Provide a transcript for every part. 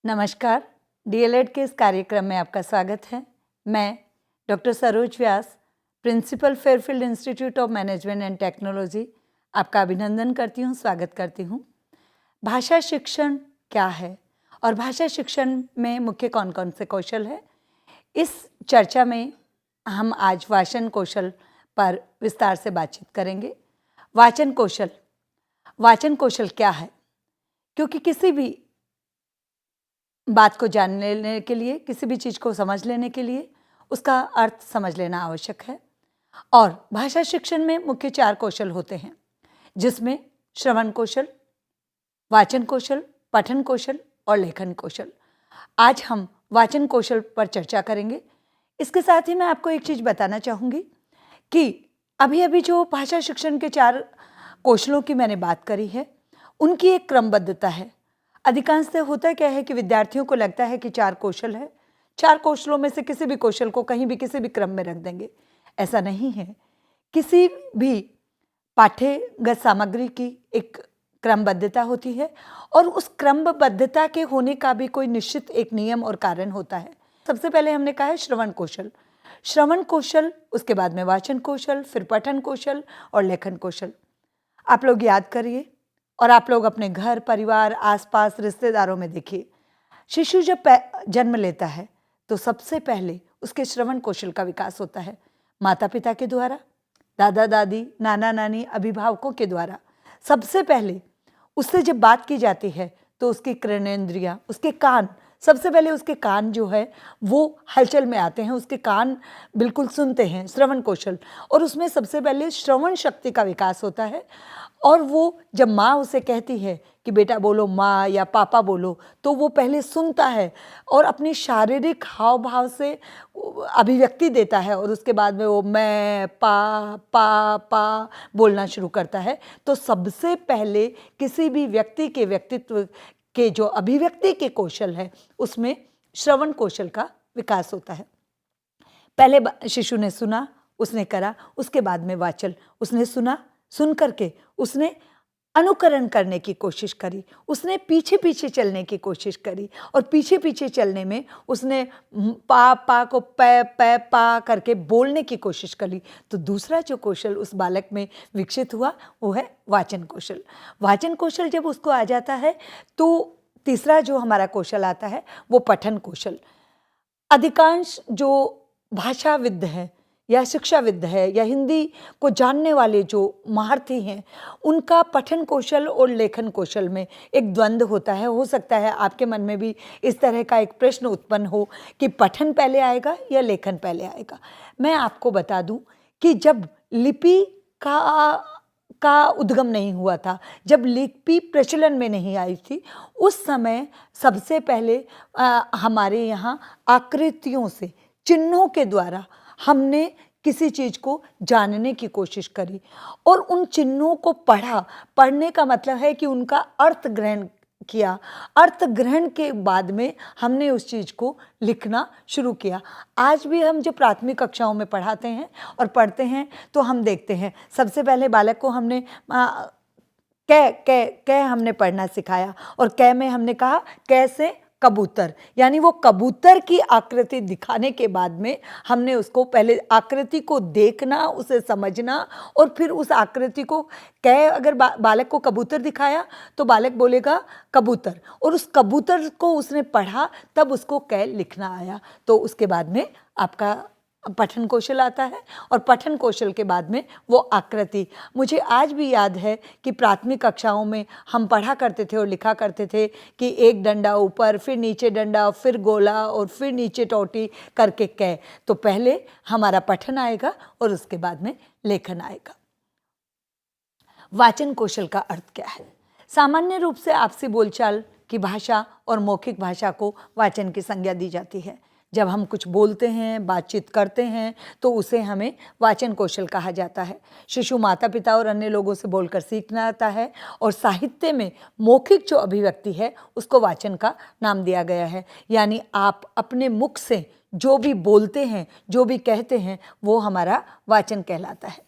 नमस्कार। डीएलएड के इस कार्यक्रम में आपका स्वागत है। मैं doctor Saroj Vyas, principal Fairfield Institute of Management and Technology, आपका अभिनंदन करती हूँ, स्वागत करती हूँ। भाषा शिक्षण क्या है और भाषा शिक्षण में मुख्य कौन कौन से कौशल है, इस चर्चा में हम आज वाचन कौशल पर विस्तार से बातचीत करेंगे। वाचन कौशल क्या है? क्योंकि किसी भी बात को जान लेने के लिए, किसी भी चीज़ को समझ लेने के लिए उसका अर्थ समझ लेना आवश्यक है। और भाषा शिक्षण में मुख्य 4 कौशल होते हैं, जिसमें श्रवण कौशल, वाचन कौशल, पठन कौशल और लेखन कौशल। आज हम वाचन कौशल पर चर्चा करेंगे। इसके साथ ही मैं आपको एक चीज़ बताना चाहूँगी कि अभी जो भाषा शिक्षण के 4 कौशलों की मैंने बात करी है, उनकी एक क्रमबद्धता है। अधिकांशतः होता क्या है कि विद्यार्थियों को लगता है कि 4 कौशल है, 4 कौशलों में से किसी भी कौशल को कहीं भी किसी भी क्रम में रख देंगे। ऐसा नहीं है। किसी भी पाठ्यगत सामग्री की एक क्रमबद्धता होती है और उस क्रमबद्धता के होने का भी कोई निश्चित एक नियम और कारण होता है। सबसे पहले हमने कहा है श्रवण कौशल, उसके बाद में वाचन कौशल, फिर पठन कौशल और लेखन कौशल। आप लोग याद करिए और आप लोग अपने घर, परिवार, आसपास, रिश्तेदारों में देखिए। शिशु जब जन्म लेता है तो सबसे पहले उसके श्रवण कौशल का विकास होता है, माता पिता के द्वारा, दादा दादी, नाना नानी, अभिभावकों के द्वारा। सबसे पहले उससे जब बात की जाती है तो उसकी कर्णेंद्रियाँ, उसके कान, सबसे पहले उसके कान जो है वो हलचल में आते हैं, उसके कान बिल्कुल सुनते हैं, श्रवण कौशल। और उसमें सबसे पहले श्रवण शक्ति का विकास होता है। और वो जब माँ उसे कहती है कि बेटा बोलो माँ या पापा बोलो, तो वो पहले सुनता है और अपनी शारीरिक हाव भाव से अभिव्यक्ति देता है और उसके बाद में वो मैं, पा बोलना शुरू करता है। तो सबसे पहले किसी भी व्यक्ति के व्यक्तित्व के जो अभिव्यक्ति के कौशल है, उसमें श्रवण कौशल का विकास होता है। पहले शिशु ने सुना, उसने करा, उसके बाद में वाचन, उसने सुना, सुन करके उसने अनुकरण करने की कोशिश करी, उसने पीछे पीछे चलने की कोशिश करी और पीछे पीछे चलने में उसने पा को पै पा करके बोलने की कोशिश करी। तो दूसरा जो कौशल उस बालक में विकसित हुआ वो है वाचन कौशल। वाचन कौशल जब उसको आ जाता है तो तीसरा जो हमारा कौशल आता है वो पठन कौशल। अधिकांश जो भाषाविद हैं या शिक्षाविद है या हिंदी को जानने वाले जो महारथी हैं, उनका पठन कौशल और लेखन कौशल में एक द्वंद्व होता है। हो सकता है आपके मन में भी इस तरह का एक प्रश्न उत्पन्न हो कि पठन पहले आएगा या लेखन पहले आएगा। मैं आपको बता दूं कि जब लिपि का उद्गम नहीं हुआ था, जब लिपि प्रचलन में नहीं आई थी, उस समय सबसे पहले हमारे यहाँ आकृतियों से, चिन्हों के द्वारा हमने किसी चीज़ को जानने की कोशिश करी और उन चिन्हों को पढ़ने का मतलब है कि उनका अर्थ ग्रहण किया। अर्थ ग्रहण के बाद में हमने उस चीज़ को लिखना शुरू किया। आज भी हम जो प्राथमिक कक्षाओं में पढ़ाते हैं और पढ़ते हैं तो हम देखते हैं, सबसे पहले बालक को हमने कै हमने पढ़ना सिखाया और कै में हमने कहा कैसे कबूतर, यानी वो कबूतर की आकृति दिखाने के बाद में हमने उसको पहले आकृति को देखना, उसे समझना और फिर उस आकृति को अगर बालक को कबूतर दिखाया तो बालक बोलेगा कबूतर, और उस कबूतर को उसने पढ़ा तब उसको कै लिखना आया। तो उसके बाद में आपका पठन कौशल आता है और पठन कौशल के बाद में वो आकृति। मुझे आज भी याद है कि प्राथमिक कक्षाओं में हम पढ़ा करते थे और लिखा करते थे कि एक डंडा ऊपर, फिर नीचे डंडा, फिर गोला और फिर नीचे टोटी करके कै। तो पहले हमारा पठन आएगा और उसके बाद में लेखन आएगा। वाचन कौशल का अर्थ क्या है? सामान्य रूप से आपसी बोलचाल की भाषा और मौखिक भाषा को वाचन की संज्ञा दी जाती है। जब हम कुछ बोलते हैं, बातचीत करते हैं, तो उसे हमें वाचन कौशल कहा जाता है। शिशु माता पिता और अन्य लोगों से बोलकर सीखना आता है और साहित्य में मौखिक जो अभिव्यक्ति है उसको वाचन का नाम दिया गया है। यानी आप अपने मुख से जो भी बोलते हैं, जो भी कहते हैं, वो हमारा वाचन कहलाता है।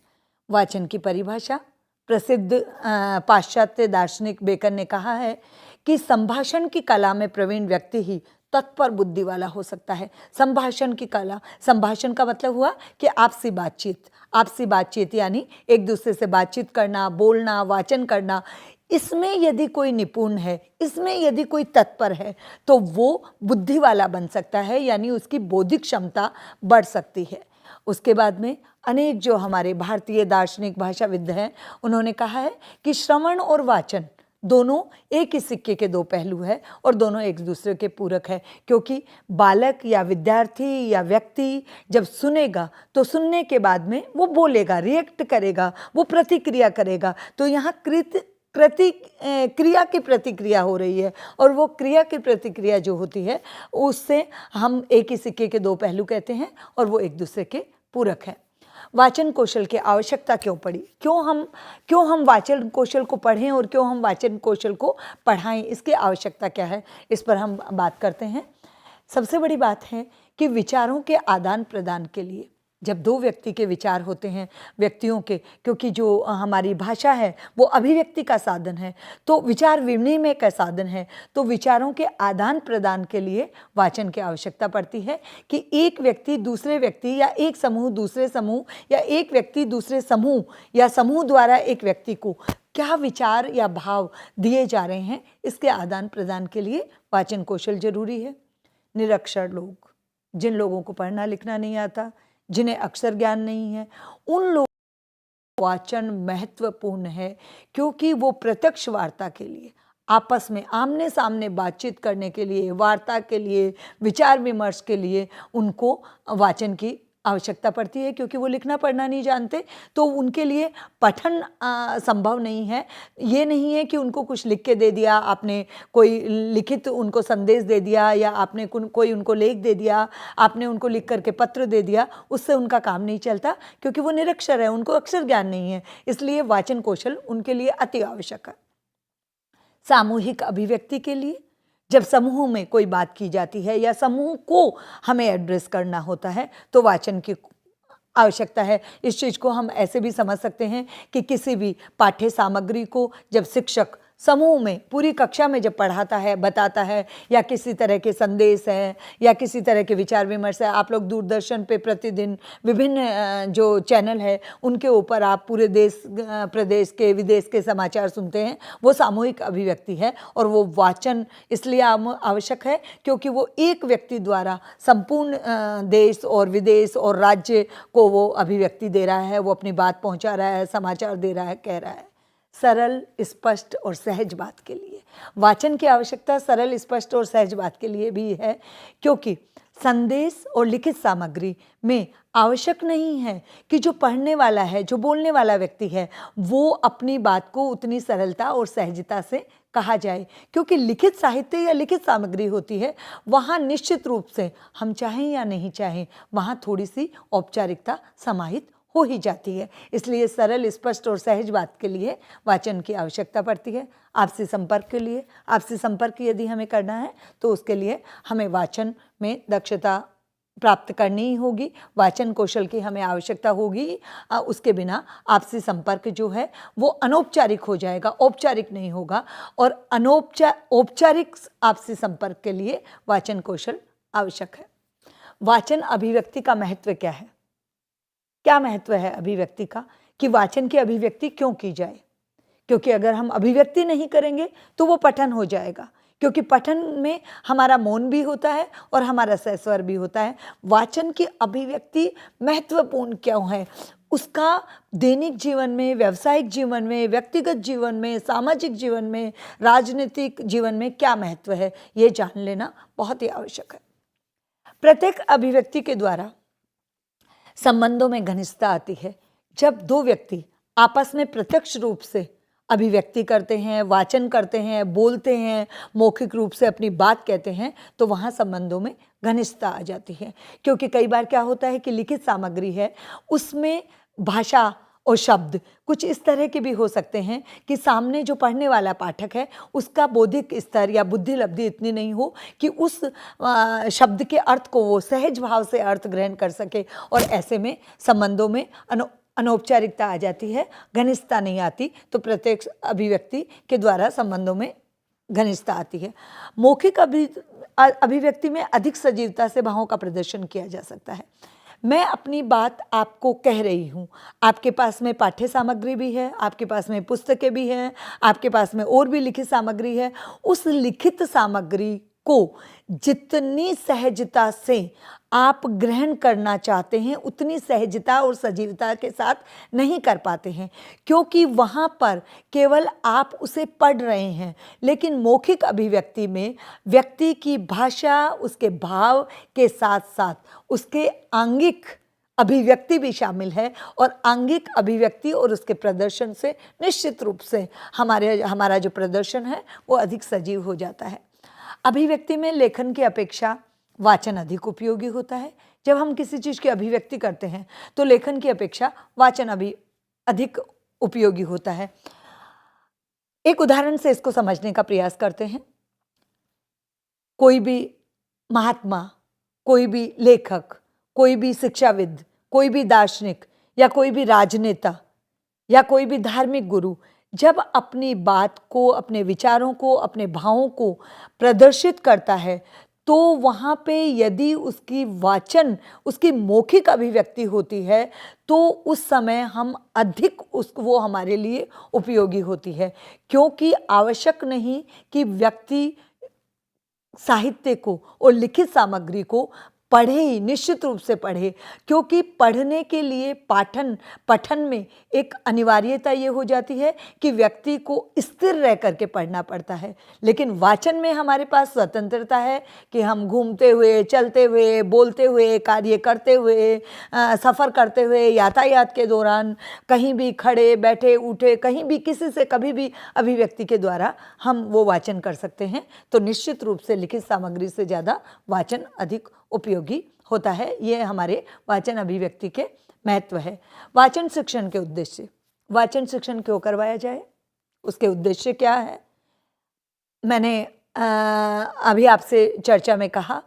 वाचन की परिभाषा प्रसिद्ध पाश्चात्य दार्शनिक बेकन ने कहा है कि संभाषण की कला में प्रवीण व्यक्ति ही तत्पर बुद्धि वाला हो सकता है। संभाषण की कला, संभाषण का मतलब हुआ कि आपसी बातचीत यानी एक दूसरे से बातचीत करना, बोलना, वाचन करना। इसमें यदि कोई निपुण है, इसमें यदि कोई तत्पर है, तो वो बुद्धि वाला बन सकता है, यानी उसकी बौद्धिक क्षमता बढ़ सकती है। उसके बाद में अनेक जो हमारे भारतीय दार्शनिक भाषाविद हैं, उन्होंने कहा है कि श्रवण और वाचन दोनों एक ही सिक्के के दो पहलू है और दोनों एक दूसरे के पूरक है। क्योंकि बालक या विद्यार्थी या व्यक्ति जब सुनेगा तो सुनने के बाद में वो बोलेगा, रिएक्ट करेगा, वो प्रतिक्रिया करेगा। तो यहाँ क्रिया की प्रतिक्रिया हो रही है और वो क्रिया की प्रतिक्रिया जो होती है उससे हम एक ही सिक्के के दो पहलू कहते हैं और वो एक दूसरे के पूरक है। वाचन कौशल की आवश्यकता क्यों पड़ी, क्यों हम वाचन कौशल को पढ़ें और क्यों हम वाचन कौशल को पढ़ाएं, इसकी आवश्यकता क्या है, इस पर हम बात करते हैं। सबसे बड़ी बात है कि विचारों के आदान प्रदान के लिए जब दो व्यक्ति के विचार होते हैं, व्यक्तियों के, क्योंकि जो हमारी भाषा है वो अभिव्यक्ति का साधन है, तो विचार विनिमय का साधन है, तो विचारों के आदान प्रदान के लिए वाचन की आवश्यकता पड़ती है कि एक व्यक्ति दूसरे व्यक्ति या एक समूह दूसरे समूह या एक व्यक्ति दूसरे समूह या समूह द्वारा एक व्यक्ति को क्या विचार या भाव दिए जा रहे हैं, इसके आदान प्रदान के लिए वाचन कौशल जरूरी है। निरक्षर लोग, जिन लोगों को पढ़ना लिखना नहीं आता, जिन्हें अक्षर ज्ञान नहीं है, उन लोगों को वाचन महत्वपूर्ण है, क्योंकि वो प्रत्यक्ष वार्ता के लिए, आपस में आमने सामने बातचीत करने के लिए, वार्ता के लिए, विचार विमर्श के लिए उनको वाचन की आवश्यकता पड़ती है। क्योंकि वो लिखना पढ़ना नहीं जानते, तो उनके लिए पठन संभव नहीं है। ये नहीं है कि उनको कुछ लिख के दे दिया आपने, कोई लिखित उनको संदेश दे दिया या आपने कोई उनको लेख दे दिया, आपने उनको लिख करके पत्र दे दिया, उससे उनका काम नहीं चलता, क्योंकि वो निरक्षर है, उनको अक्षर ज्ञान नहीं है। इसलिए वाचन कौशल उनके लिए अति आवश्यक है। सामूहिक अभिव्यक्ति के लिए जब समूह में कोई बात की जाती है या समूह को हमें एड्रेस करना होता है, तो वाचन की आवश्यकता है। इस चीज़ को हम ऐसे भी समझ सकते हैं कि किसी भी पाठ्य सामग्री को जब शिक्षक समूह में पूरी कक्षा में जब पढ़ाता है, बताता है, या किसी तरह के संदेश हैं या किसी तरह के विचार विमर्श है, आप लोग दूरदर्शन पे प्रतिदिन विभिन्न जो चैनल है उनके ऊपर आप पूरे देश प्रदेश के विदेश के समाचार सुनते हैं, वो सामूहिक अभिव्यक्ति है और वो वाचन इसलिए आवश्यक है क्योंकि वो एक व्यक्ति द्वारा संपूर्ण देश और विदेश और राज्य को वो अभिव्यक्ति दे रहा है, वो अपनी बात पहुंचा रहा है, समाचार दे रहा है, कह रहा है। सरल, स्पष्ट और सहज बात के लिए वाचन की आवश्यकता सरल, स्पष्ट और सहज बात के लिए भी है, क्योंकि संदेश और लिखित सामग्री में आवश्यक नहीं है कि जो पढ़ने वाला है, जो बोलने वाला व्यक्ति है, वो अपनी बात को उतनी सरलता और सहजता से कहा जाए। क्योंकि लिखित साहित्य या लिखित सामग्री होती है, वहाँ निश्चित रूप से हम चाहें या नहीं चाहें, वहाँ थोड़ी सी औपचारिकता समाहित हो ही जाती है। इसलिए सरल, स्पष्ट और सहज बात के लिए वाचन की आवश्यकता पड़ती है। आपसी संपर्क के लिए, आपसी संपर्क यदि हमें करना है तो उसके लिए हमें वाचन में दक्षता प्राप्त करनी ही होगी, वाचन कौशल की हमें आवश्यकता होगी। उसके बिना आपसी संपर्क जो है वो अनौपचारिक हो जाएगा, औपचारिक नहीं होगा। और औपचारिक आपसी संपर्क के लिए वाचन कौशल आवश्यक है। वाचन अभिव्यक्ति का महत्व क्या है? क्या महत्व है अभिव्यक्ति का, कि वाचन की अभिव्यक्ति क्यों की जाए? क्योंकि अगर हम अभिव्यक्ति नहीं करेंगे तो वो पठन हो जाएगा, क्योंकि पठन में हमारा मौन भी होता है और हमारा सहस्वर भी होता है। वाचन की अभिव्यक्ति महत्वपूर्ण क्यों है, उसका दैनिक जीवन में, व्यावसायिक जीवन में, व्यक्तिगत जीवन में, सामाजिक जीवन में, राजनीतिक जीवन में क्या महत्व है, ये जान लेना बहुत ही आवश्यक है। प्रत्येक अभिव्यक्ति के द्वारा संबंधों में घनिष्ठता आती है। जब दो व्यक्ति आपस में प्रत्यक्ष रूप से अभिव्यक्ति करते हैं, वाचन करते हैं, बोलते हैं, मौखिक रूप से अपनी बात कहते हैं, तो वहाँ संबंधों में घनिष्ठता आ जाती है। क्योंकि कई बार क्या होता है कि लिखित सामग्री है, उसमें भाषा और शब्द कुछ इस तरह के भी हो सकते हैं कि सामने जो पढ़ने वाला पाठक है उसका बौद्धिक स्तर या बुद्धि लब्धि इतनी नहीं हो कि उस शब्द के अर्थ को वो सहज भाव से अर्थ ग्रहण कर सके, और ऐसे में संबंधों में अनौपचारिकता आ जाती है, घनिष्ठता नहीं आती। तो प्रत्येक अभिव्यक्ति के द्वारा संबंधों में घनिष्ठता आती है। मौखिक अभिव्यक्ति में अधिक सजीवता से भावों का प्रदर्शन किया जा सकता है। मैं अपनी बात आपको कह रही हूँ, आपके पास में पाठ्य सामग्री भी है, आपके पास में पुस्तकें भी हैं, आपके पास में और भी लिखित सामग्री है। उस लिखित सामग्री को जितनी सहजता से आप ग्रहण करना चाहते हैं उतनी सहजता और सजीवता के साथ नहीं कर पाते हैं, क्योंकि वहाँ पर केवल आप उसे पढ़ रहे हैं। लेकिन मौखिक अभिव्यक्ति में व्यक्ति की भाषा, उसके भाव के साथ साथ उसके आंगिक अभिव्यक्ति भी शामिल है, और आंगिक अभिव्यक्ति और उसके प्रदर्शन से निश्चित रूप से हमारा जो प्रदर्शन है वो अधिक सजीव हो जाता है। अभिव्यक्ति में लेखन की अपेक्षा वाचन अधिक उपयोगी होता है। जब हम किसी चीज़ की अभिव्यक्ति करते हैं तो लेखन की अपेक्षा वाचन अधिक उपयोगी होता है। एक उदाहरण से इसको समझने का प्रयास करते हैं। कोई भी महात्मा, कोई भी लेखक, कोई भी शिक्षाविद, कोई भी दार्शनिक या कोई भी राजनेता या कोई भी धार्मिक गुरु जब अपनी बात को, अपने विचारों को, अपने भावों को प्रदर्शित करता है तो वहाँ पे यदि उसकी वाचन, उसकी मौखिक अभिव्यक्ति होती है तो उस समय हम अधिक वो हमारे लिए उपयोगी होती है, क्योंकि आवश्यक नहीं कि व्यक्ति साहित्य को और लिखित सामग्री को पढ़े ही, निश्चित रूप से पढ़े, क्योंकि पढ़ने के लिए पठन में एक अनिवार्यता ये हो जाती है कि व्यक्ति को स्थिर रह करके पढ़ना पड़ता है। लेकिन वाचन में हमारे पास स्वतंत्रता है कि हम घूमते हुए, चलते हुए, बोलते हुए, कार्य करते हुए, सफ़र करते हुए, यातायात के दौरान, कहीं भी खड़े बैठे उठे, कहीं भी किसी से कभी भी अभिव्यक्ति के द्वारा हम वो वाचन कर सकते हैं। तो निश्चित रूप से लिखित सामग्री से ज़्यादा वाचन अधिक उपयोगी होता है। ये हमारे वाचन अभिव्यक्ति के महत्व है। वाचन शिक्षण के उद्देश्य, वाचन शिक्षण क्यों करवाया जाए, उसके उद्देश्य क्या है। मैंने अभी आपसे चर्चा में कहा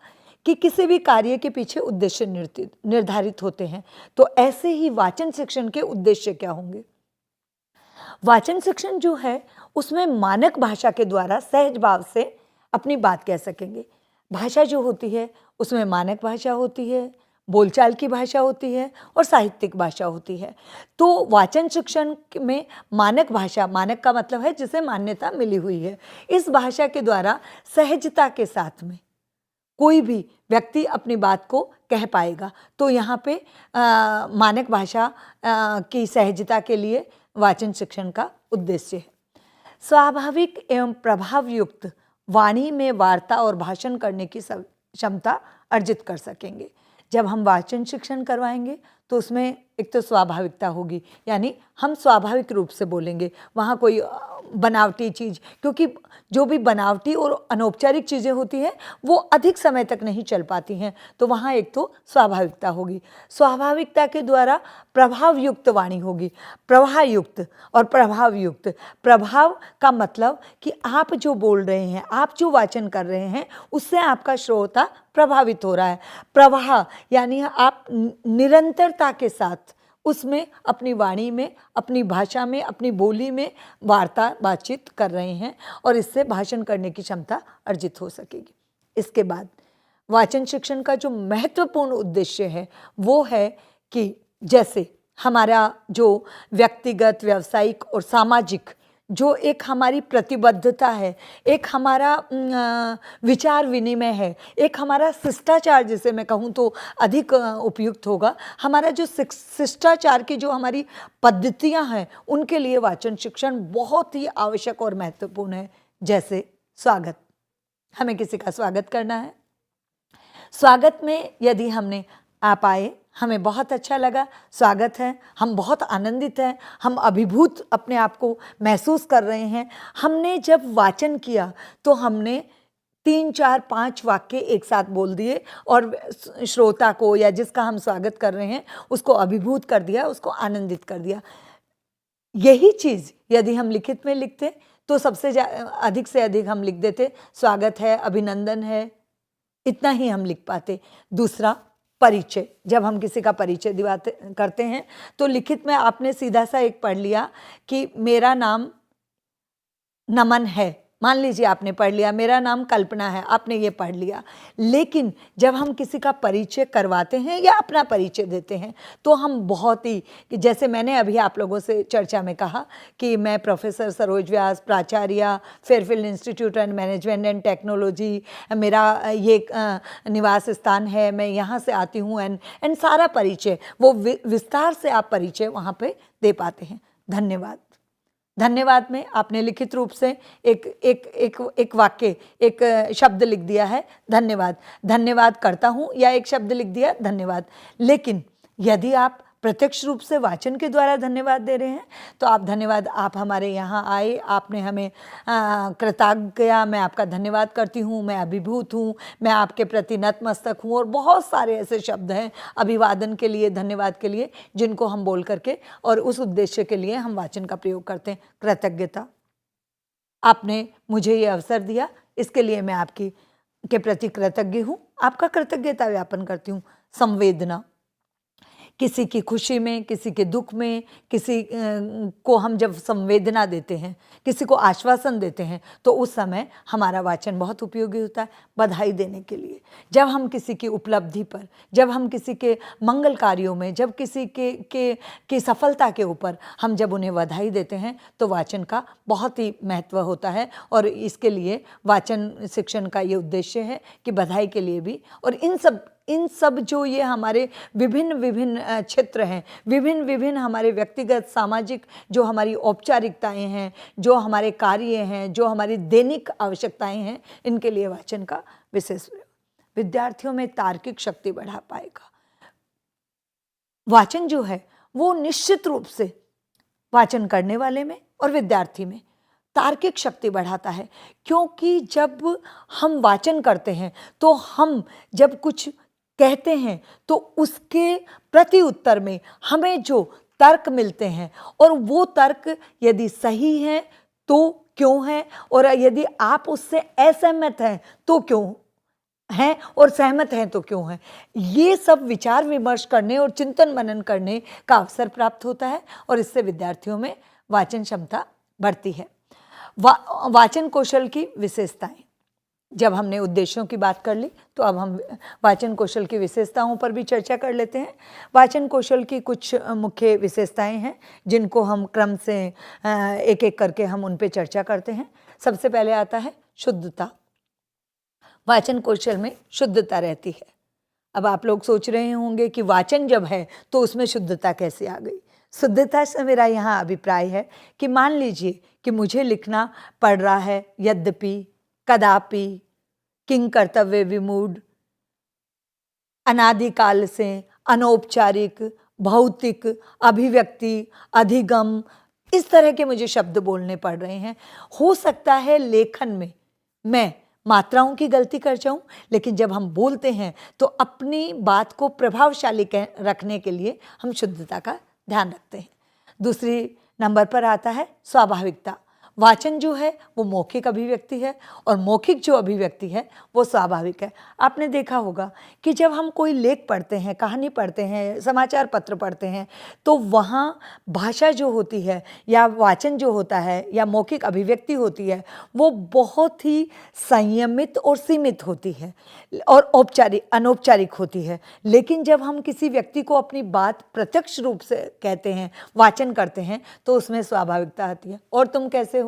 कि किसी भी कार्य के पीछे उद्देश्य निर्धारित होते हैं, तो ऐसे ही वाचन शिक्षण के उद्देश्य क्या होंगे। वाचन शिक्षण जो है उसमें मानक भाषा के द्वारा सहज भाव से अपनी बात कह सकेंगे। भाषा जो होती है उसमें मानक भाषा होती है, बोलचाल की भाषा होती है और साहित्यिक भाषा होती है। तो वाचन शिक्षण में मानक भाषा, मानक का मतलब है जिसे मान्यता मिली हुई है, इस भाषा के द्वारा सहजता के साथ में कोई भी व्यक्ति अपनी बात को कह पाएगा। तो यहाँ पे मानक भाषा की सहजता के लिए वाचन शिक्षण का उद्देश्य है। स्वाभाविक एवं प्रभावयुक्त वाणी में वार्ता और भाषण करने की क्षमता अर्जित कर सकेंगे। जब हम वाचन शिक्षण करवाएंगे तो उसमें एक तो स्वाभाविकता होगी, यानी हम स्वाभाविक रूप से बोलेंगे, वहाँ कोई बनावटी चीज़, क्योंकि जो भी बनावटी और अनौपचारिक चीज़ें होती हैं वो अधिक समय तक नहीं चल पाती हैं, तो वहाँ एक तो स्वाभाविकता होगी। स्वाभाविकता के द्वारा प्रभावयुक्त वाणी होगी, प्रवाहयुक्त और प्रभावयुक्त। प्रभाव का मतलब कि आप जो बोल रहे हैं, आप जो वाचन कर रहे हैं, उससे आपका श्रोता प्रभावित हो रहा है। प्रवाह यानी आप निरंतरता के साथ उसमें अपनी वाणी में, अपनी भाषा में, अपनी बोली में बातचीत कर रहे हैं और इससे भाषण करने की क्षमता अर्जित हो सकेगी। इसके बाद वाचन शिक्षण का जो महत्वपूर्ण उद्देश्य है वो है कि जैसे हमारा जो व्यक्तिगत, व्यावसायिक और सामाजिक जो एक हमारी प्रतिबद्धता है, एक हमारा विचार विनिमय है, एक हमारा शिष्टाचार, जिसे मैं कहूँ तो अधिक उपयुक्त होगा, हमारा जो शिष्टाचार की जो हमारी पद्धतियाँ हैं उनके लिए वाचन शिक्षण बहुत ही आवश्यक और महत्वपूर्ण है। जैसे स्वागत, हमें किसी का स्वागत करना है। स्वागत में यदि हमने आप आए, हमें बहुत अच्छा लगा, स्वागत है, हम बहुत आनंदित हैं, हम अभिभूत अपने आप को महसूस कर रहे हैं। हमने जब वाचन किया तो हमने 3, 4, 5 वाक्य एक साथ बोल दिए और श्रोता को या जिसका हम स्वागत कर रहे हैं उसको अभिभूत कर दिया, उसको आनंदित कर दिया। यही चीज़ यदि हम लिखित में लिखते तो सबसे अधिक से अधिक हम लिख देते स्वागत है, अभिनंदन है, इतना ही हम लिख पाते। दूसरा, परिचय, जब हम किसी का परिचय करते हैं तो लिखित में आपने सीधा सा एक पढ़ लिया कि मेरा नाम नमन है, मान लीजिए आपने पढ़ लिया, मेरा नाम कल्पना है, आपने ये पढ़ लिया, लेकिन जब हम किसी का परिचय करवाते हैं या अपना परिचय देते हैं तो हम बहुत ही, जैसे मैंने अभी आप लोगों से चर्चा में कहा कि मैं प्रोफेसर सरोज व्यास, प्राचार्य, Fairfield institute and management and technology, मेरा ये निवास स्थान है, मैं यहाँ से आती हूँ, एंड सारा परिचय वो विस्तार से आप परिचय वहाँ पे दे पाते हैं। धन्यवाद। धन्यवाद में आपने लिखित रूप से एक वाक्य, एक शब्द लिख दिया है, धन्यवाद। धन्यवाद करता हूँ या एक शब्द लिख दिया, धन्यवाद। लेकिन यदि आप प्रत्यक्ष रूप से वाचन के द्वारा धन्यवाद दे रहे हैं तो आप धन्यवाद, आप हमारे यहाँ आए, आपने हमें कृतज्ञ किया, मैं आपका धन्यवाद करती हूँ, मैं अभिभूत हूँ, मैं आपके प्रति नतमस्तक हूँ, और बहुत सारे ऐसे शब्द हैं अभिवादन के लिए, धन्यवाद के लिए, जिनको हम बोल करके और उस उद्देश्य के लिए हम वाचन का प्रयोग करते हैं। कृतज्ञता, आपने मुझे ये अवसर दिया, इसके लिए मैं आपकी के प्रति कृतज्ञ हूँ, आपका कृतज्ञता व्यापन करती हूँ। संवेदना, किसी की खुशी में, किसी के दुख में, किसी को हम जब संवेदना देते हैं, किसी को आश्वासन देते हैं, तो उस समय हमारा वाचन बहुत उपयोगी होता है। बधाई देने के लिए, जब हम किसी की उपलब्धि पर, जब हम किसी के मंगल कार्यों में, जब किसी की सफलता के ऊपर हम जब उन्हें बधाई देते हैं तो वाचन का बहुत ही महत्व होता है। और इसके लिए वाचन शिक्षण का ये उद्देश्य है कि बधाई के लिए भी, और इन सब जो ये हमारे विभिन्न क्षेत्र हैं, विभिन्न हमारे व्यक्तिगत सामाजिक जो हमारी औपचारिकताएं हैं, जो हमारे कार्य हैं, जो हमारी दैनिक आवश्यकताएं हैं, इनके लिए वाचन का विशेष प्रयोग। विद्यार्थियों में तार्किक शक्ति बढ़ा पाएगा। वाचन जो है वो निश्चित रूप से वाचन करने वाले में और विद्यार्थी में तार्किक शक्ति बढ़ाता है, क्योंकि जब हम वाचन करते हैं तो हम जब कुछ कहते हैं तो उसके प्रति उत्तर में हमें जो तर्क मिलते हैं, और वो तर्क यदि सही हैं तो क्यों हैं, और यदि आप उससे असहमत हैं तो क्यों हैं, और सहमत हैं तो क्यों हैं, ये सब विचार विमर्श करने और चिंतन मनन करने का अवसर प्राप्त होता है, और इससे विद्यार्थियों में वाचन क्षमता बढ़ती है। वाचन कौशल की विशेषताएं, जब हमने उद्देश्यों की बात कर ली तो अब हम वाचन कौशल की विशेषताओं पर भी चर्चा कर लेते हैं। वाचन कौशल की कुछ मुख्य विशेषताएं हैं जिनको हम क्रम से एक एक करके हम उन पे चर्चा करते हैं। सबसे पहले आता है शुद्धता। वाचन कौशल में शुद्धता रहती है। अब आप लोग सोच रहे होंगे कि वाचन जब है तो उसमें शुद्धता कैसे आ गई। शुद्धता से मेरा यहाँ अभिप्राय है कि मान लीजिए कि मुझे लिखना पड़ रहा है, यद्यपि, कदापि, किंग कर्तव्य विमूढ़, अनादिकाल से, अनौपचारिक, भौतिक, अभिव्यक्ति, अधिगम, इस तरह के मुझे शब्द बोलने पड़ रहे हैं। हो सकता है लेखन में मैं मात्राओं की गलती कर जाऊं, लेकिन जब हम बोलते हैं तो अपनी बात को प्रभावशाली रखने के लिए हम शुद्धता का ध्यान रखते हैं। दूसरी नंबर पर आता है स्वाभाविकता। वाचन जो है वो मौखिक अभिव्यक्ति है, और मौखिक जो अभिव्यक्ति है वो स्वाभाविक है। आपने देखा होगा कि जब हम कोई लेख पढ़ते हैं, कहानी पढ़ते हैं, समाचार पत्र पढ़ते हैं, तो वहाँ भाषा जो होती है या वाचन जो होता है या मौखिक अभिव्यक्ति होती है वो बहुत ही संयमित और सीमित होती है और अनौपचारिक होती है। लेकिन जब हम किसी व्यक्ति को अपनी बात प्रत्यक्ष रूप से कहते हैं, वाचन करते हैं, तो उसमें स्वाभाविकता आती है। और तुम कैसे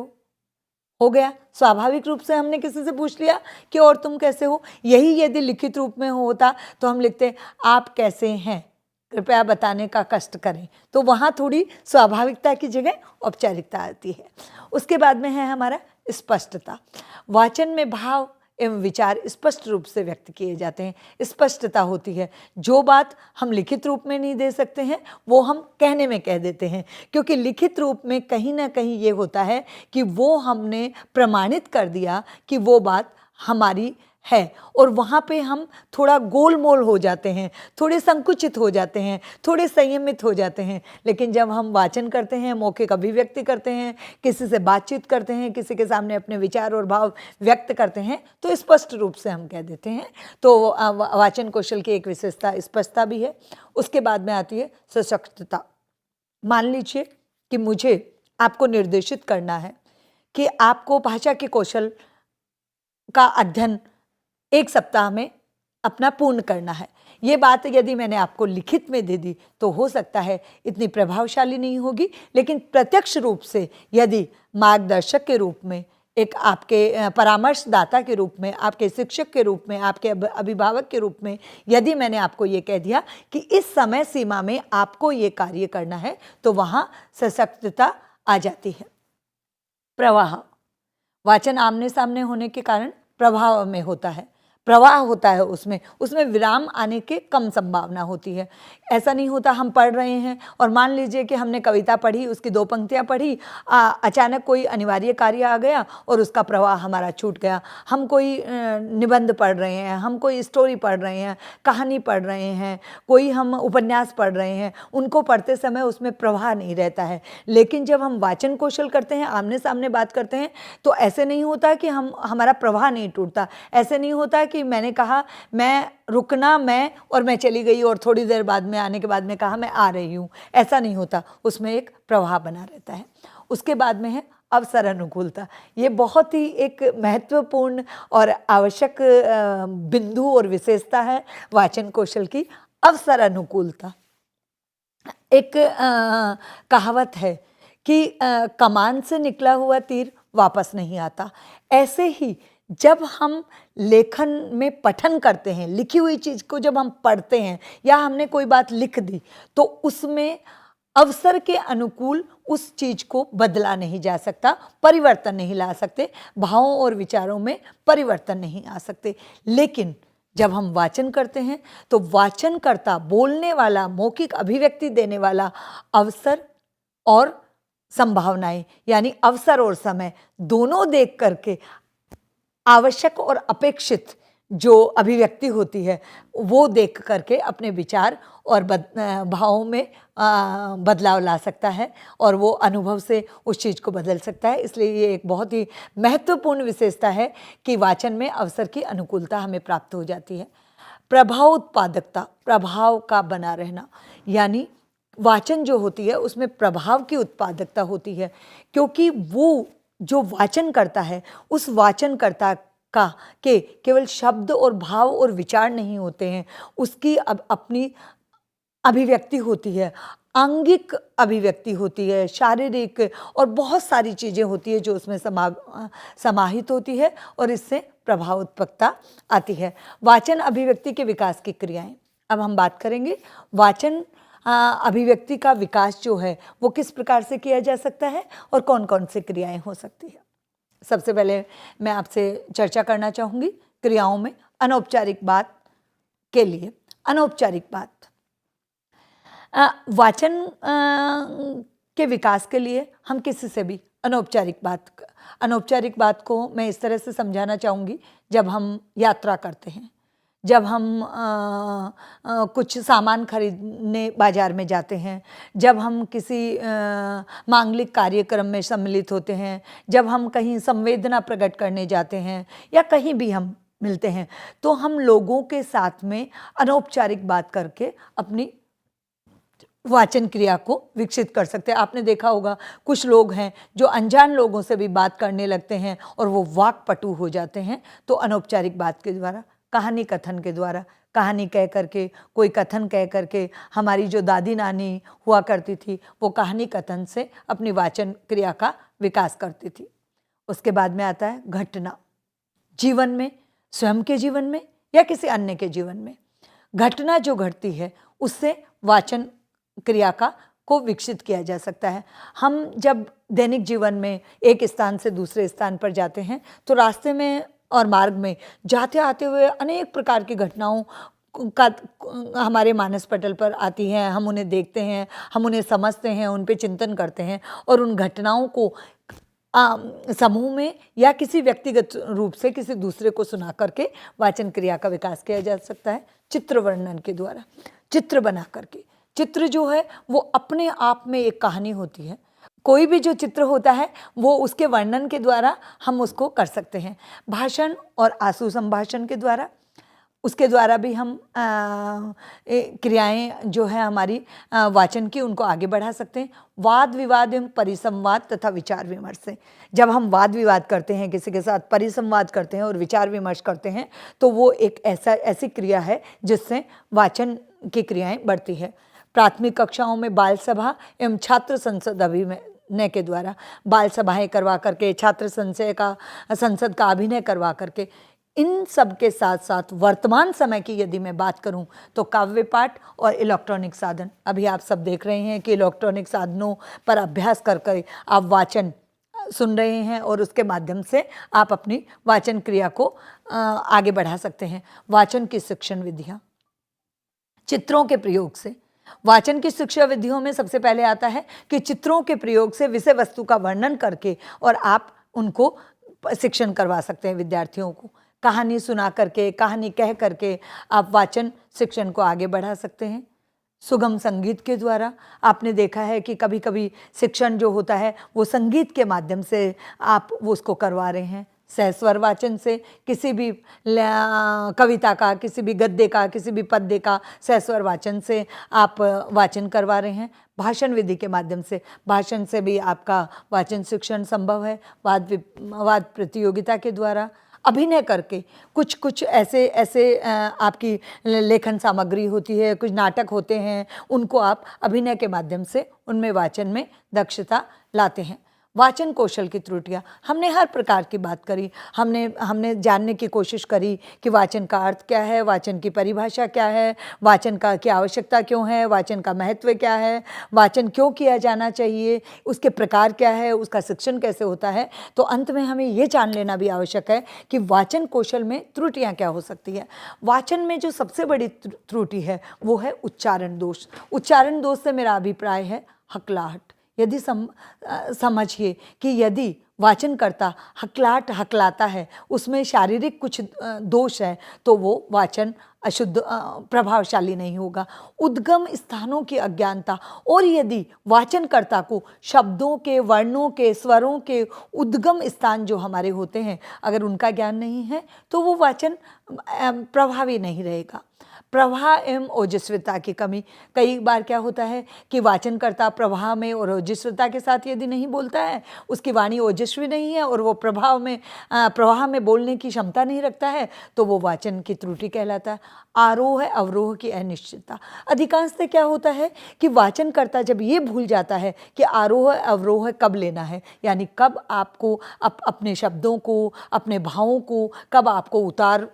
हो गया, स्वाभाविक रूप से हमने किसी से पूछ लिया कि और तुम कैसे हो। यही यदि लिखित रूप में होता तो हम लिखते आप कैसे हैं, कृपया बताने का कष्ट करें, तो वहाँ थोड़ी स्वाभाविकता की जगह औपचारिकता आती है। उसके बाद में है हमारा स्पष्टता। वाचन में भाव एवं विचार स्पष्ट रूप से व्यक्त किए जाते हैं। स्पष्टता होती है, जो बात हम लिखित रूप में नहीं दे सकते हैं वो हम कहने में कह देते हैं, क्योंकि लिखित रूप में कहीं ना कहीं ये होता है कि वो हमने प्रमाणित कर दिया कि वो बात हमारी है, और वहाँ पे हम थोड़ा गोलमोल हो जाते हैं, थोड़े संकुचित हो जाते हैं, थोड़े संयमित हो जाते हैं। लेकिन जब हम वाचन करते हैं, मौखिक अभिव्यक्ति करते हैं, किसी से बातचीत करते हैं, किसी के सामने अपने विचार और भाव व्यक्त करते हैं, तो स्पष्ट रूप से हम कह देते हैं। तो वाचन कौशल की एक विशेषता स्पष्टता भी है। उसके बाद में आती है सशक्तता। मान लीजिए कि मुझे आपको निर्देशित करना है कि आपको भाषा के कौशल का अध्ययन 1 सप्ताह में अपना पूर्ण करना है। ये बात यदि मैंने आपको लिखित में दे दी तो हो सकता है इतनी प्रभावशाली नहीं होगी, लेकिन प्रत्यक्ष रूप से यदि मार्गदर्शक के रूप में, एक आपके परामर्शदाता के रूप में, आपके शिक्षक के रूप में, आपके अभिभावक के रूप में यदि मैंने आपको ये कह दिया कि इस समय सीमा में आपको ये कार्य करना है, तो वहाँ सशक्तता आ जाती है। प्रवाह, वाचन आमने सामने होने के कारण प्रभाव में होता है, प्रवाह होता है, उसमें विराम आने के कम संभावना होती है। ऐसा नहीं होता हम पढ़ रहे हैं और मान लीजिए कि हमने कविता पढ़ी, उसकी 2 पंक्तियां पढ़ी, अचानक कोई अनिवार्य कार्य आ गया और उसका प्रवाह हमारा छूट गया। हम कोई निबंध पढ़ रहे हैं, हम कोई स्टोरी पढ़ रहे हैं, कहानी पढ़ रहे हैं, कोई हम उपन्यास पढ़ रहे हैं, उनको पढ़ते समय उसमें प्रवाह नहीं रहता है। लेकिन जब हम वाचन कौशल करते हैं, आमने सामने बात करते हैं, तो ऐसे नहीं होता कि हमारा प्रवाह नहीं टूटता। ऐसे नहीं होता कि मैंने कहा मैं रुकना, मैं चली गई और थोड़ी देर बाद में आने के बाद में कहा मैं आ रही हूँ, ऐसा नहीं होता। उसमें एक प्रवाह बना रहता है। उसके बाद में है अवसर अनुकूलता। ये बहुत ही एक महत्वपूर्ण और आवश्यक बिंदु और विशेषता है वाचन कौशल की, अवसर अनुकूलता। एक कहावत है कि कमान से निकला हुआ तीर वापस नहीं आता। ऐसे ही जब हम लेखन में पठन करते हैं, लिखी हुई चीज़ को जब हम पढ़ते हैं या हमने कोई बात लिख दी, तो उसमें अवसर के अनुकूल उस चीज़ को बदला नहीं जा सकता, परिवर्तन नहीं ला सकते, भावों और विचारों में परिवर्तन नहीं आ सकते। लेकिन जब हम वाचन करते हैं तो वाचनकर्ता, बोलने वाला, मौखिक अभिव्यक्ति देने वाला, अवसर और संभावनाएं यानी अवसर और समय दोनों देख करके आवश्यक और अपेक्षित जो अभिव्यक्ति होती है वो देख करके अपने विचार और भावों में बदलाव ला सकता है और वो अनुभव से उस चीज़ को बदल सकता है। इसलिए ये एक बहुत ही महत्वपूर्ण विशेषता है कि वाचन में अवसर की अनुकूलता हमें प्राप्त हो जाती है। प्रभाव उत्पादकता, प्रभाव का बना रहना, यानी वाचन जो होती है उसमें प्रभाव की उत्पादकता होती है, क्योंकि वो जो वाचन करता है उस वाचनकर्ता का के केवल शब्द और भाव और विचार नहीं होते हैं, उसकी अपनी अभिव्यक्ति होती है, आंगिक अभिव्यक्ति होती है, शारीरिक और बहुत सारी चीज़ें होती है जो उसमें समाहित होती है और इससे प्रभाव उत्पत्ता आती है। वाचन अभिव्यक्ति के विकास की क्रियाएं, अब हम बात करेंगे वाचन अभिव्यक्ति का विकास जो है वो किस प्रकार से किया जा सकता है और कौन कौन सी क्रियाएं हो सकती है। सबसे पहले मैं आपसे चर्चा करना चाहूँगी क्रियाओं में अनौपचारिक बात के लिए। अनौपचारिक बात, वाचन के विकास के लिए हम किसी से भी अनौपचारिक बात को मैं इस तरह से समझाना चाहूँगी, जब हम यात्रा करते हैं, जब हम कुछ सामान खरीदने बाज़ार में जाते हैं, जब हम किसी मांगलिक कार्यक्रम में सम्मिलित होते हैं, जब हम कहीं संवेदना प्रकट करने जाते हैं या कहीं भी हम मिलते हैं, तो हम लोगों के साथ में अनौपचारिक बात करके अपनी वाचन क्रिया को विकसित कर सकते हैं। आपने देखा होगा कुछ लोग हैं जो अनजान लोगों से भी बात करने लगते हैं और वो वाक्पटु हो जाते हैं। तो अनौपचारिक बात के द्वारा, कहानी कथन के द्वारा, कहानी कह करके, कोई कथन कह करके, हमारी जो दादी नानी हुआ करती थी वो कहानी कथन से अपनी वाचन क्रिया का विकास करती थी। उसके बाद में आता है घटना। जीवन में, स्वयं के जीवन में या किसी अन्य के जीवन में घटना जो घटती है उससे वाचन क्रिया को विकसित किया जा सकता है। हम जब दैनिक जीवन में एक स्थान से दूसरे स्थान पर जाते हैं तो रास्ते में और मार्ग में जाते आते हुए अनेक प्रकार की घटनाओं का हमारे मानस पटल पर आती हैं। हम उन्हें देखते हैं, हम उन्हें समझते हैं, उन पे चिंतन करते हैं और उन घटनाओं को समूह में या किसी व्यक्तिगत रूप से किसी दूसरे को सुना करके वाचन क्रिया का विकास किया जा सकता है चित्र वर्णन के द्वारा। चित्र बना करके, चित्र जो है वो अपने आप में एक कहानी होती है। कोई भी जो चित्र होता है वो उसके वर्णन के द्वारा हम उसको कर सकते हैं। भाषण और आंसू संभाषण के द्वारा, उसके द्वारा भी हम क्रियाएं जो है हमारी वाचन की उनको आगे बढ़ा सकते हैं। वाद विवाद एवं परिसंवाद तथा विचार विमर्श से, जब हम वाद विवाद करते हैं किसी के साथ, परिसंवाद करते हैं और विचार विमर्श करते हैं, तो वो एक ऐसी क्रिया है जिससे वाचन की क्रियाएं बढ़ती है। प्राथमिक कक्षाओं में बाल सभा एवं छात्र संसद अभिनय के द्वारा बाल सभाएं करवा करके, छात्र संसद का अभिनय करवा करके, इन सब के साथ साथ वर्तमान समय की यदि मैं बात करूं तो काव्य पाठ और इलेक्ट्रॉनिक साधन, अभी आप सब देख रहे हैं कि इलेक्ट्रॉनिक साधनों पर अभ्यास कर आप वाचन सुन रहे हैं और उसके माध्यम से आप अपनी वाचन क्रिया को आगे बढ़ा सकते हैं। वाचन की शिक्षण विधियां, चित्रों के प्रयोग से वाचन की शिक्षा विधियों में सबसे पहले आता है कि चित्रों के प्रयोग से विषय वस्तु का वर्णन करके और आप उनको शिक्षण करवा सकते हैं विद्यार्थियों को। कहानी सुना करके, कहानी कह करके आप वाचन शिक्षण को आगे बढ़ा सकते हैं। सुगम संगीत के द्वारा आपने देखा है कि कभी कभी शिक्षण जो होता है वो संगीत के माध्यम से आप वो उसको करवा रहे हैं। सहस्वर वाचन से किसी भी कविता का, किसी भी गद्य का, किसी भी पद्य का सहस्वर वाचन से आप वाचन करवा रहे हैं। भाषण विधि के माध्यम से, भाषण से भी आपका वाचन शिक्षण संभव है। वाद प्रतियोगिता के द्वारा, अभिनय करके, कुछ ऐसे आपकी लेखन सामग्री होती है, कुछ नाटक होते हैं, उनको आप अभिनय के माध्यम से उनमें वाचन में दक्षता लाते हैं। वाचन कौशल की त्रुटियाँ, हमने हर प्रकार की बात करी, हमने जानने की कोशिश करी कि वाचन का अर्थ क्या है, वाचन की परिभाषा क्या है, वाचन का की आवश्यकता क्यों है, वाचन का महत्व क्या है, वाचन क्यों किया जाना चाहिए, उसके प्रकार क्या है, उसका शिक्षण कैसे होता है। तो अंत में हमें ये जान लेना भी आवश्यक है कि वाचन कौशल में त्रुटियाँ क्या हो सकती है। वाचन में जो सबसे बड़ी त्रुटि है वो है उच्चारण दोष। उच्चारण दोष से मेरा अभिप्राय है हकलाहट। यदि समझिए कि यदि वाचनकर्ता हकलाहट हकलाता है, उसमें शारीरिक कुछ दोष है, तो वो वाचन अशुद्ध प्रभावशाली नहीं होगा। उद्गम स्थानों की अज्ञानता, और यदि वाचनकर्ता को शब्दों के, वर्णों के, स्वरों के उद्गम स्थान जो हमारे होते हैं, अगर उनका ज्ञान नहीं है तो वो वाचन प्रभावी नहीं रहेगा। प्रवाह एवं ओजस्विता की कमी, कई बार क्या होता है कि वाचनकर्ता प्रवाह में और ओजस्विता के साथ यदि नहीं बोलता है, उसकी वाणी ओजस्वी नहीं है और वो प्रवाह में बोलने की क्षमता नहीं रखता है, तो वो वाचन की त्रुटि कहलाता है। आरोह अवरोह की अनिश्चितता, अधिकांशतः क्या होता है कि वाचनकर्ता जब ये भूल जाता है कि आरोह अवरोह कब लेना है, यानी कब आपको अपने शब्दों को, अपने भावों को कब आपको उतार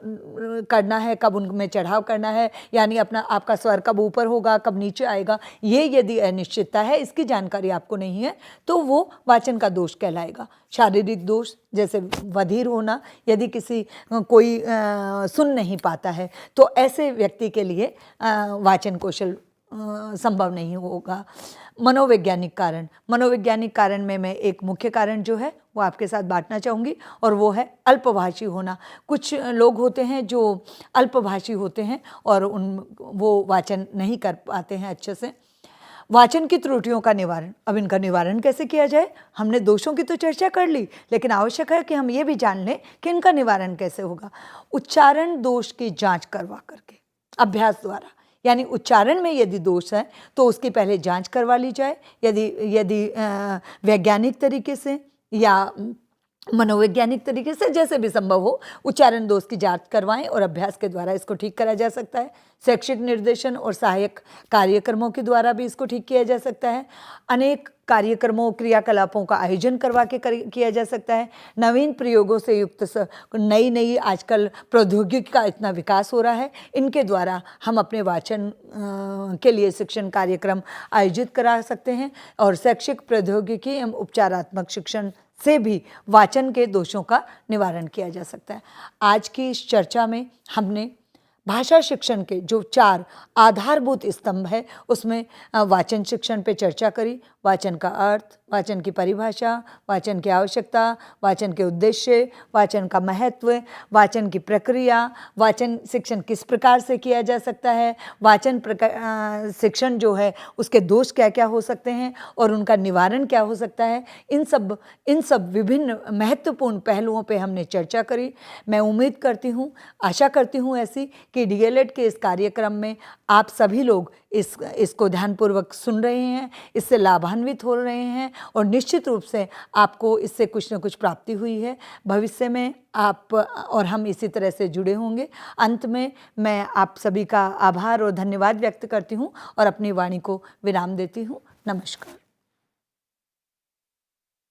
करना है, कब उनमें चढ़ाव करना है, यानी आपका स्वर कब ऊपर होगा, कब नीचे आएगा, ये यदि अनिश्चितता है, इसकी जानकारी आपको नहीं है, तो वो वाचन का दोष कहलाएगा। शारीरिक दोष, जैसे बधिर होना, यदि कोई सुन नहीं पाता है तो ऐसे व्यक्ति के लिए वाचन कौशल संभव नहीं होगा। मनोवैज्ञानिक कारण में मैं एक मुख्य कारण जो है वो आपके साथ बांटना चाहूँगी, और वो है अल्पभाषी होना। कुछ लोग होते हैं जो अल्पभाषी होते हैं और वो वाचन नहीं कर पाते हैं अच्छे से। वाचन की त्रुटियों का निवारण, अब इनका निवारण कैसे किया जाए? हमने दोषों की तो चर्चा कर ली, लेकिन आवश्यक है कि हम ये भी जान लें कि इनका निवारण कैसे होगा। उच्चारण दोष की जांच करवा करके, अभ्यास द्वारा, यानी उच्चारण में यदि दोष है तो उसकी पहले जांच करवा ली जाए। यदि वैज्ञानिक तरीके से या मनोवैज्ञानिक तरीके से, जैसे भी संभव हो, उच्चारण दोष की जांच करवाएं और अभ्यास के द्वारा इसको ठीक करा जा सकता है। शैक्षिक निर्देशन और सहायक कार्यक्रमों के द्वारा भी इसको ठीक किया जा सकता है। अनेक कार्यक्रमों, क्रियाकलापों का आयोजन करवा के किया जा सकता है। नवीन प्रयोगों से युक्त नई आजकल प्रौद्योगिकी का इतना विकास हो रहा है, इनके द्वारा हम अपने वाचन के लिए शिक्षण कार्यक्रम आयोजित करा सकते हैं। और शैक्षिक प्रौद्योगिकी एवं उपचारात्मक शिक्षण से भी वाचन के दोषों का निवारण किया जा सकता है। आज की इस चर्चा में हमने भाषा शिक्षण के जो 4 आधारभूत स्तंभ है उसमें वाचन शिक्षण पे चर्चा करी। वाचन का अर्थ, वाचन की परिभाषा, वाचन की आवश्यकता, वाचन के उद्देश्य, वाचन का महत्व, वाचन की प्रक्रिया, वाचन शिक्षण किस प्रकार से किया जा सकता है, वाचन शिक्षण जो है उसके दोष क्या क्या हो सकते हैं और उनका निवारण क्या हो सकता है। इन सब विभिन्न महत्वपूर्ण पहलुओं पे हमने चर्चा करी। मैं उम्मीद करती हूँ, आशा करती हूँ ऐसी कि डीएलएड के इस कार्यक्रम में आप सभी लोग इसको ध्यानपूर्वक सुन रहे हैं, इससे लाभान्वित हो रहे हैं और निश्चित रूप से आपको इससे कुछ न कुछ प्राप्ति हुई है। भविष्य में आप और हम इसी तरह से जुड़े होंगे। अंत में मैं आप सभी का आभार और धन्यवाद व्यक्त करती हूँ और अपनी वाणी को विराम देती हूँ। नमस्कार।